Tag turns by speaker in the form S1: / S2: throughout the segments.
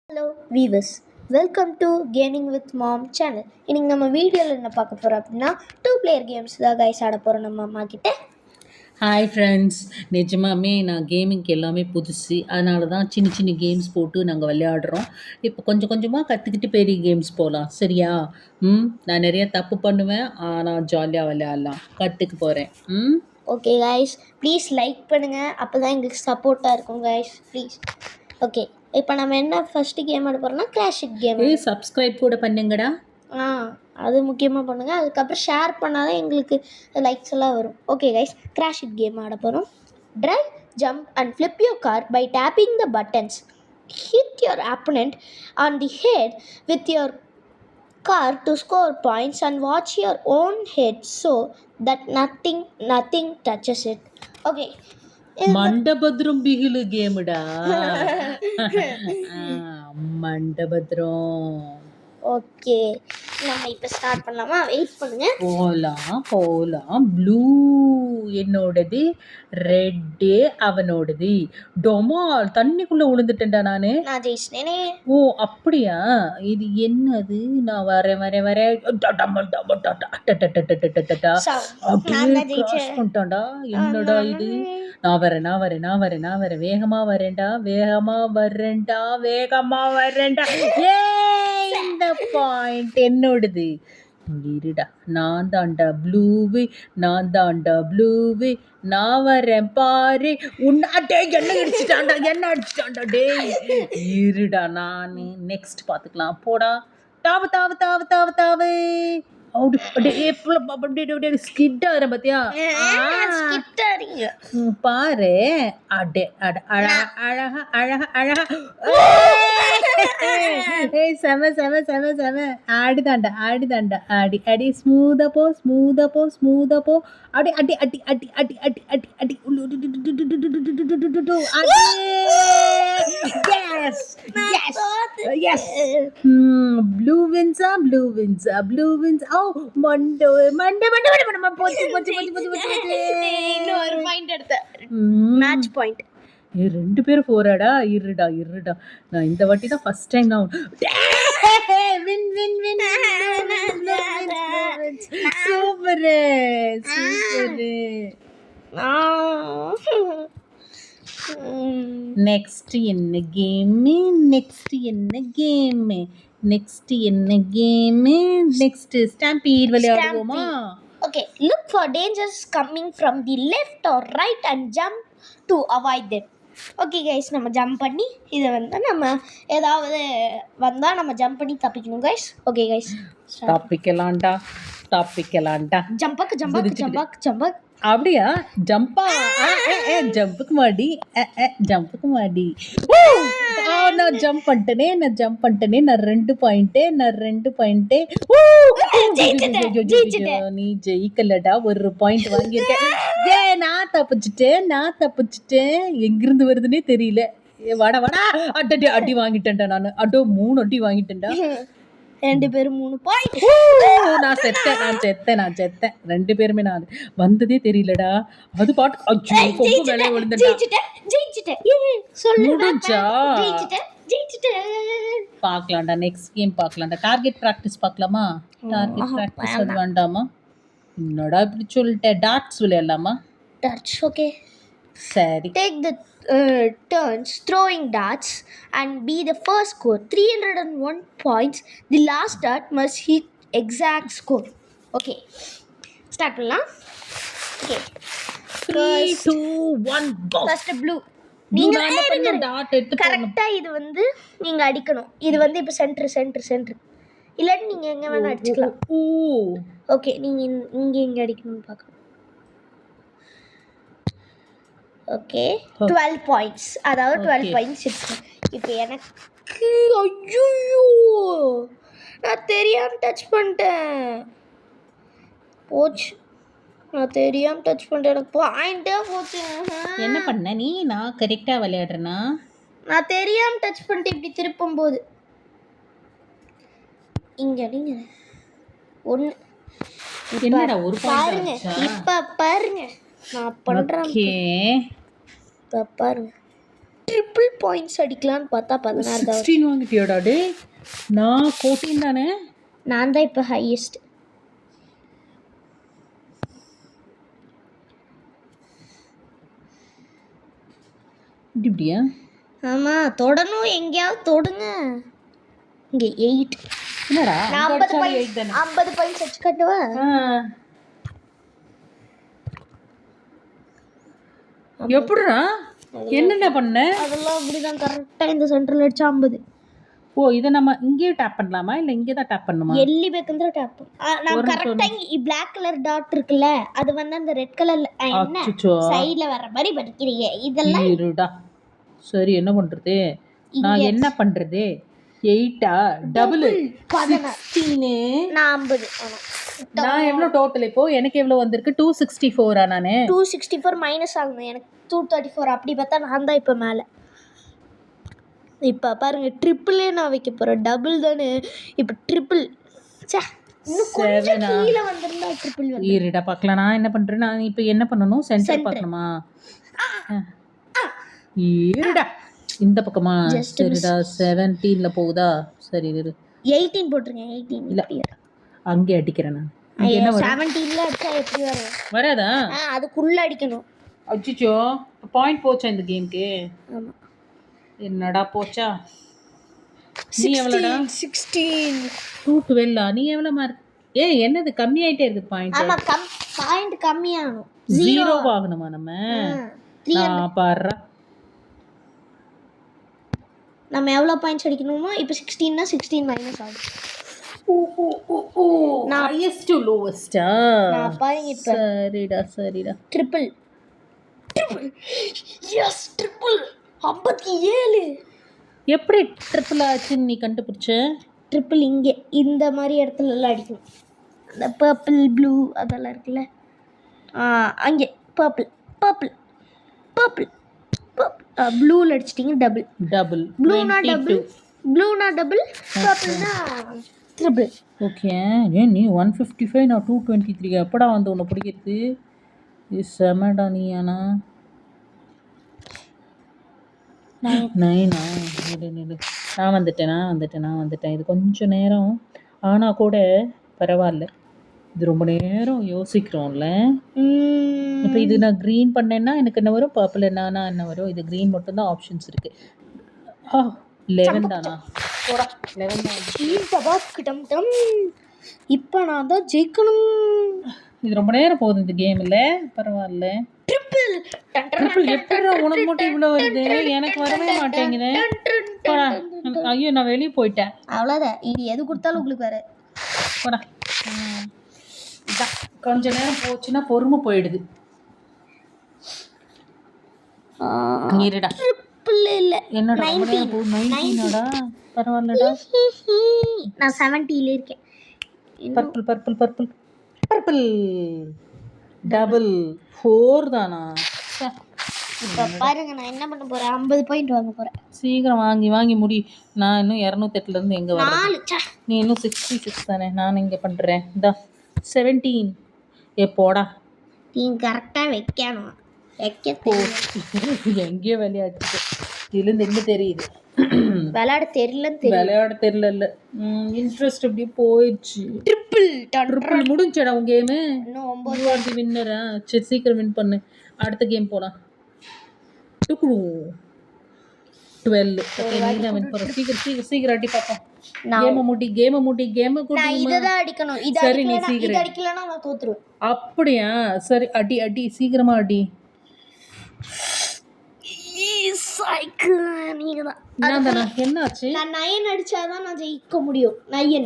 S1: Hello viewers, welcome to gaming with mom channel. இன்னைக்கு நம்ம வீடியோவில் என்ன பார்க்க போகிறோம் அப்படின்னா 2 பிளேயர் கேம்ஸ் தான் கைஸ் ஆட போகிறோம் நம்ம அம்மா கிட்ட.
S2: ஹாய் ஃப்ரெண்ட்ஸ், நிஜமாமே நான் கேமிங்க்கு எல்லாமே புதுசு. அதனால தான் சின்ன சின்ன கேம்ஸ் போட்டு நாங்கள் விளையாடுறோம். இப்போ கொஞ்சம் கொஞ்சமாக கற்றுக்கிட்டு பெரிய கேம்ஸ் போகலாம், சரியா? நான் நிறைய தப்பு பண்ணுவேன், ஆனால் ஜாலியாக விளையாடலாம். கற்றுக்க போகிறேன்.
S1: ஓகே கைஸ், ப்ளீஸ் லைக் பண்ணுங்கள், அப்போ தான் எங்களுக்கு சப்போர்ட்டாக இருக்கும் கைஸ், ப்ளீஸ். ஓகே, இப்போ நம்ம என்ன ஃபஸ்ட்டு கேம் ஆட போகிறோம்னா கிராஷ் இட் கேம்.
S2: சப்ஸ்கிரைப் கூட பண்ணுங்கடா.
S1: அது முக்கியமாக பண்ணுங்கள். அதுக்கப்புறம் ஷேர் பண்ணால் தான் எங்களுக்கு லைக்ஸ் எல்லாம் வரும். Okay guys, crash it came ஆட போகிறோம். Drive, jump and flip your car by tapping the buttons. Hit your opponent on the head with your car to score points and watch your own head so that nothing touches it. Okay.
S2: மண்டபத்ரம் பிகிலு கேமுடா. மண்டபத்ரம்.
S1: Okay, நம்ம இப்போ start பண்ணலாமா? Wait பண்ணுங்க.
S2: போலாம். Blue என்னோடது, ரெட்டு அவனோடது. டொமால் தண்ணிக்குள்ள விழுந்துட்டேன்டா நானு.
S1: நான் ஜெயிச்சினேனே.
S2: ஓ அப்படியா? இது என்னது? நான் வரேன். பண்ணிட்டான்டா. என்னடா இது? நான் வரேன். வேகமா வரேன்டா. இந்த பாயிண்ட் என்னோடது. இருடா, நான் தாண்டா ப்ளூவு. நான் வரேன் பாரு. என்ன அடிச்சிட்டான்டா டேய். இருடா, நான் நெக்ஸ்ட் பார்த்துக்கலாம். போடா. தாவு. ஸ்கிட் ஆகிறேன் பாத்தியா? பாரு. அழகா. செம. ஆடிதாண்டா. அடி ஸ்மூதா போ. அடி. Yes. Blue wins. Oh, மண்டை போச்சு.
S1: இன்னொரு பாயிண்ட் எடுத்த. Match point.
S2: 2 பேரும் போறாடா. இருடா. நான் இந்த வாட்டி தான் ஃபர்ஸ்ட் டைம் நான் வின். சூப்பர். நெக்ஸ்ட் என்ன கேம்? நெக்ஸ்ட் ஸ்டாம்பீட் விளையாடுவோமா?
S1: Okay, look for dangers coming from the left or right and jump to avoid them. Okay guys, நம்ம ஜம்ப் பண்ணி இதை வந்து நம்ம ஏதாவது வந்தால் நம்ம ஜம்ப் பண்ணி தப்பிக்கணும் கைஸ். ஓகே கைஸ்,
S2: தப்பிக்கலாம்டா.
S1: ஜம்பக்.
S2: அப்படியா? ஜம்புக்கு மாடி. நான் ஜம்ப் பண்ணிட்டேனே. நான் 2 பாயிண்ட். நீ ஜெயிக்கலடா, 1 பாயிண்ட் வாங்கியிருக்கேன். நான் தப்பிச்சிட்டேன். எங்கிருந்து வருதுன்னே தெரியல. வாடா. அடி வாங்கிட்டேன்டா நானு. 3 அடி வாங்கிட்டேன்டா.
S1: 2 பேரும் 3 பாயிண்ட்.
S2: நான் செத்தேன். 2 பேருமே நான் வந்ததே தெரியலடா. அது பாட்டு கொம்பு மேலே விழுந்துட்டேன். பார்க்கலாம்டா. நெக்ஸ்ட் கேம் பார்க்கலாம்டா. டார்கெட் பிராக்டிஸ் பார்க்கலாமா? அது வேண்டாமா? என்னடா இப்படி சொல்லிட்டேன். டாட்ஸ் விளையாடலாமா?
S1: ஓகே,
S2: சரி.
S1: Take the turns throwing darts and be the first score. 301 points. The last dart must hit exact score. Okay, start பண்ணலாம். Okay,
S2: 3, 2, 1 go.
S1: first blue.
S2: நீங்க டாட் எடுத்து
S1: கரெக்டா இது வந்து நீங்க அடிக்கணும். இது வந்து இப்போ சென்டர். இல்லாட்டி நீங்க எங்க வேணா அடிச்சுக்கலாம். ஓகே, நீங்க இங்க அடிக்கணும்னு பார்க்கணும். Okay, 12 points. அதாவது 12 பாயிண்ட்ஸ் இருக்கு. இப்போ எனக்கு ஐயோ, நான் தெரியாம டச் பண்ணிட்டேன். போச்சு, எனக்கு பாயிண்டே போச்சு.
S2: என்ன பண்ண நீ? நான் கரெக்டா விளையாடுறேனா?
S1: நான் தெரியாம டச் பண்ணிட்டு இப்படி திருப்பும் போது இங்க அடிங்க. ஒன்று
S2: என்னடா ஒரு
S1: பாருங்க. இப்போ பாருங்க நான் பண்றேன்.
S2: ஓகே,
S1: இப்போ பாருங்க. ட்ரிபிள் பாயிண்ட்ஸ் அடிக்கலான்னு பார்த்தா 16 தான்.
S2: 16 வாங்கிட்டியாடா டே? நான் 14 தானே.
S1: நான் தான் இப்போ ஹையஸ்ட்.
S2: இப்படியா?
S1: ஆமாம், தொடணும், எங்கேயாவது தொடுங்க. இங்கே 8.
S2: என்னடா
S1: நான் 50 பாயிண்ட்ஸ் வச்சு கட்டுவேன்.
S2: எப்படிடா? என்னென்ன பண்ண?
S1: அதெல்லாம் அப்படிதான் கரெக்டாக இந்த சென்டரில் அடிச்சா 50.
S2: ஓ, இதை நம்ம இங்கேயே டேப் பண்ணலாமா இல்லை இங்கே தான் டேப் பண்ணுமா?
S1: எல்லி பேக்கந்திர டேப். நான் கரெக்டாக பிளாக் கலர் டாட் இருக்குல்ல, அது வந்து அந்த ரெட் கலர்ல என்ன சைடில் வர மாதிரி படிக்கிறீங்க இதெல்லாம்.
S2: இருடா, சரி என்ன பண்ணுறது? நான் என்ன பண்ணுறது? 8 டபுள் 16.
S1: நான் 50.
S2: நான் எவ்வளோ டோட்டல் இப்போ? எனக்கு எவ்வளோ வந்திருக்கு? 264. நான்
S1: 264 மைனஸ் ஆகணும், எனக்கு 234. அப்படி பார்த்தா நான் தான் இப்போ மேலே. இப்போ பாருங்க, ட்ரிப்பிளே நான் வைக்க போகிறேன். டபுள் தானே இப்போ ட்ரிப்பிள். கீழே வந்திருந்தா ட்ரிப்பிள்.
S2: இருடா பார்க்கலாம். நான் என்ன பண்ணுறேன்? நான் இப்போ என்ன பண்ணணும்? சென்டர் பார்க்கணுமா? இருடா இந்த பக்கமா? சரிடா, 17ல போகுதா? சரி இரு,
S1: 18 போட்டுருங்க. 18 இல்லை,
S2: அங்கே அடிக்கிறேன் நான்.
S1: 17ல அடிச்சா எப்படி வரும்?
S2: வராதா?
S1: அதுக்குள்ள அடிக்கணும்.
S2: அச்சிச்சோ, பாயிண்ட் போச்சா இந்த கேமுக்கு?
S1: ஆமாம்.
S2: என்னடா போச்சா? நீ எவ்வளோடா?
S1: 16.
S2: 212. நீ எவ்வளோ மார்க்? என்னது கம்மி ஆகிட்டே இருக்குது பாயிண்ட்?
S1: ஆமாம், பாயிண்ட் கம்மியாகணும்.
S2: 0 ஆகணுமா நம்ம? பாடுறா,
S1: நம்ம எவ்வளோ பாயிண்ட்ஸ் அடிக்கணுமோ இப்போ 16னா 16 மைனஸ் ஆகும்.
S2: நான் ஹையஸ்ட் டு லோவஸ்டா?
S1: நான் பாருங்க இப்போ.
S2: சரிடா
S1: ட்ரிப்பிள். S, triple 57.
S2: எப்படி ட்ரிப்பிள் ஆச்சுன்னு நீ கண்டுபிடிச்ச?
S1: ட்ரிப்பிள் இங்கே இந்த மாதிரி இடத்துலலாம் அடிக்கணும். அந்த பர்பிள் ப்ளூ அதெல்லாம் இருக்குல்ல, அங்கே பர்பிள் பர்பிள் பர்பிள் ப்ளூவில் அடிச்சிட்டிங்க. டபுள். ப்ளூனா டபுள், பர்பிள்னா ட்ரிபிள்.
S2: ஓகே. நீ 155, நான் 223. எப்படா வந்து உன்னை பிடிக்கிறது? இது செமடா நீ. ஆனா 9. நான் வந்துட்டேன். இது கொஞ்சம் நேரம் ஆனால் கூட பரவாயில்ல. இது ரொம்ப நேரம் யோசிக்கிறோம்ல. இப்போ இது நான் க்ரீன் பண்ணேன்னா எனக்கு என்ன வரும்? பர்பிள் என்ன வரும்? இது க்ரீன் மட்டும்தான் ஆப்ஷன்ஸ் இருக்குது. 11 தானா?
S1: 11 தான். இப்போ நான் தான் ஜெயிக்கணும்.
S2: இது ரொம்ப நேரம் போகுது இந்த கேமில். பரவாயில்ல. ட்ரிப்பிள் எப்படி உனக்கு மட்டும் இவ்வளோ வருது? எனக்கு வரவே மாட்டேங்குது. ஐயோ, நான் வெளியே போயிட்டேன்.
S1: அவ்வளோதான். இது எது கொடுத்தாலும் உங்களுக்கு வர
S2: போடா. இதான் கொஞ்ச நேரம் போச்சுன்னா பொறுமை போயிடுது. இருடா,
S1: இல்லை
S2: என்னடா 19டா? பரவாயில்லடா.
S1: நான் 70ல இருக்கேன்.
S2: பர்பிள் டபுள் 4 தானா?
S1: இப்போ பாருங்க, நான் என்ன பண்ண போகிறேன்? 50 பாயிண்ட் வாங்க போகிறேன்.
S2: சீக்கிரம் வாங்கி முடி. நான் இன்னும் 208லேருந்து எங்கே வரேன்?
S1: 4.
S2: நீ இன்னும் 66 தானே. நான் இங்கே பண்ணுறேன். இந்தா 17. எப்போடா?
S1: நீ கரெக்டாக வைக்கணும்.
S2: எங்கேயோ விளையாட்டு இதுலேருந்து எங்கே தெரியுது?
S1: விளையாட தெரியல
S2: இல்லை. இன்ட்ரெஸ்ட் அப்படியே போயிடுச்சு. ட்ரிப்பிள் முடிஞ்சடா உன் கேமு.
S1: இன்னும் 9
S2: வின்னரா? சரி, சீக்கிரம் வின் பண்ணு. அடுத்த கேம் போகலாம். 12. நீ தான் வின் பண்ண. சீக்கிரம் அடி பார்ப்போம். கேம முடி.
S1: நான் இதை தான் அடிக்கணும்.
S2: சரி, நீ சீக்கிரம்
S1: அடிக்கலன்னா நான் தோத்துருவேன்.
S2: அப்படியா? சரி, அடி சீக்கிரமா அடி. என்னாச்சு?
S1: நான் 9 அடிச்சாதான் நான் ஜெயிக்க முடியும். 9.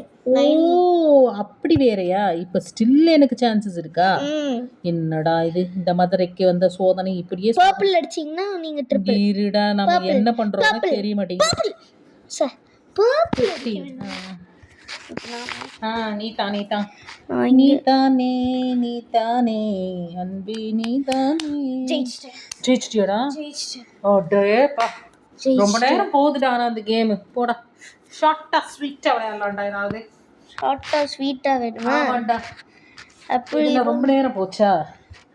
S2: அப்படி வேறயா? இப்ப ஸ்டில் எனக்கு சான்சஸ் இருக்கா? என்னடா இது? இந்த மதுரைக்கு வந்த சோதனை இப்படியே.
S1: பர்பிள் அடிச்சீங்கன்னா நீங்க ட்ரிபிள்.
S2: இருடா, நம்ம என்ன பண்றோம்னு தெரிய மாட்டேங்குது. நீதானே அன்பி, நீதானே. ஜெயிச்சிட்டியாடா? அடேப்பா, ரொம்ப நேரம் போகுதுடா. ஆனால் அந்த கேமு போடா. ஷார்ட்டாக ஸ்வீட்டாக விளையாடலாம்டா. ஏதாவது
S1: ஷார்ட்டாக ஸ்வீட்டாக வேணுமா?
S2: ஆமாண்டா.
S1: அப்படி
S2: ரொம்ப நேரம் போச்சா?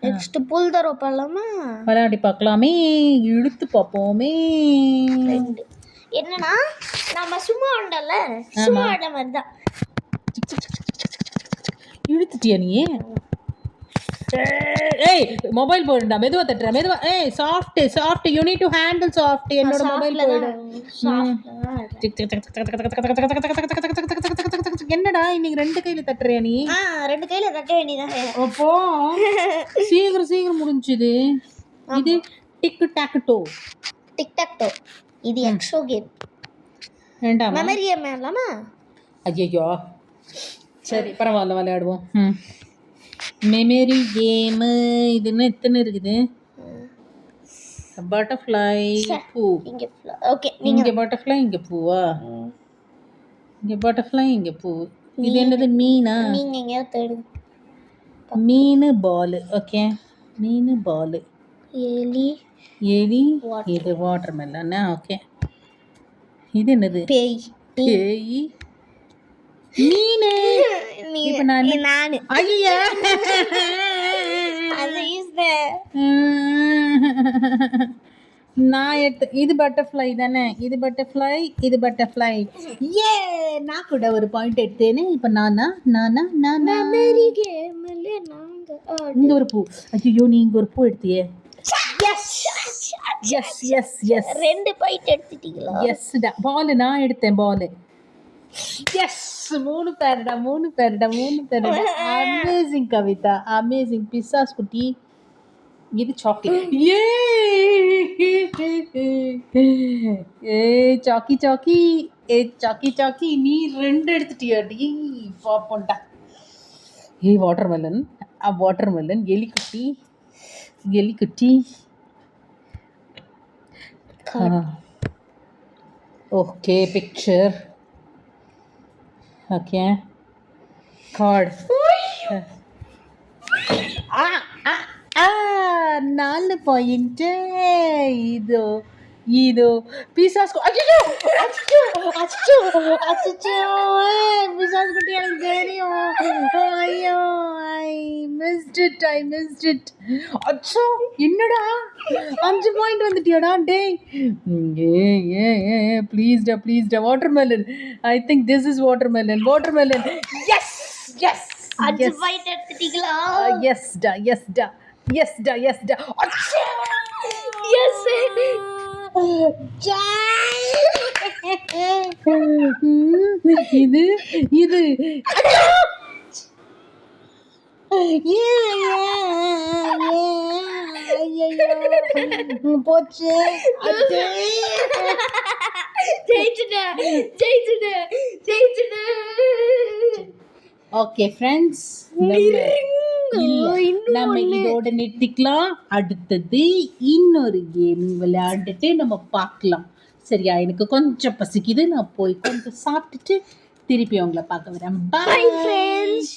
S1: நெக்ஸ்ட் புல் த ரோப் பண்ணலாமா?
S2: விளையாடி பார்க்கலாமே, இழுத்து பார்ப்போமே.
S1: ரெண்டு என்னன்னா நம்ம சும்மா உண்டல்ல, சும்மா ஆட மாதிரி தான்.
S2: இழுத்துட்டியா நீ? ஏய் மொபைல் போயிடுடா, மெதுவா தட்டுற மெதுவா. ஏய் soft you need to handle soft. என்னோட மொபைல் போயிடு. என்னடா இன்னைக்கு 2 கையில தட்டுறியா நீ?
S1: 2 கையில தட்ட வேண்டியதான்.
S2: அப்போ சீக்கிரம் முடிஞ்சுது. இது tic tac toe.
S1: Tic tac toe. இது எக்ஸோ கேம்.
S2: வேண்டாமா?
S1: மெமரி கேம் விளையாடலாமா?
S2: ஐயோ சரி பரவாயில்ல விளையாடுவோம். மெமரி கேமு இது என்ன இத்தனை இருக்குது? பட்டர்ஃப்ளை பூ.
S1: இங்க ஓகே,
S2: இங்க பட்டர்ஃப்ளை இங்க பூவா? இங்க பட்டர்ஃப்ளை இங்க பூ. இது என்னது மீனா?
S1: நீங்க எங்க தேடுங்க.
S2: மீன் பால். ஓகே மீன் பால்.
S1: எலி.
S2: இது வாட்டர் மெலன். ஓகே இது என்னது?
S1: பேய்.
S2: மீனு. இப்ப
S1: நானு
S2: ஐயா
S1: அது
S2: நான் எடுத்து இது பட்டர்ஃப்ளை தானே? இது பட்டர்ஃப்ளை. ஏ நான் கூட ஒரு பாயிண்ட் எடுத்தேனே. இப்போ நானா
S1: மெமரி கேம்ல நாங்க
S2: இங்க ஒரு பூ. ஐயோ நீ இங்க ஒரு பூ எடுத்தியே. எஸ்
S1: 2 பாயிண்ட் எடுத்துட்டீங்களா?
S2: எஸ்டா. பால் நான் எடுத்தேன் பால். எஸ் 3 பேருடா. Amazing Kavitha, amazing. பிசாஸ் குட்டி. இது சாக்லேட். சாக்கி நீ 2 எடுத்துட்டியாடி? பாப்போண்டா. Watermelon. எலிக்குட்டி. Okay picture. Okay card. 4 point. இதோ பிசாஸ். பிசாஸ் குட்டி எனக்கு தெரியும். ஐயோ ஐ மிஸ்ட் இட். அச்சோ என்னடா 5 பாயிண்ட் வந்துட்டியாடா டேய். ப்ளீஸ்டா watermelon. I think this is watermelon. Yes
S1: 5 point எடுத்துட்டீங்களா?
S2: எஸ்டா. அச்சோ
S1: எஸ்.
S2: இது போச்சு. ஓகே ஃப்ரெண்ட்ஸ், நம்ம இதோட நிறுத்திக்கலாம். அடுத்தது இன்னொரு கேம் விளையாண்டுட்டு நம்ம பார்க்கலாம். சரியா? எனக்கு கொஞ்சம் பசிக்குது, நான் போய் கொஞ்சம் சாப்பிட்டுட்டு திருப்பி அவங்கள பார்க்க வரேன். Bye friends.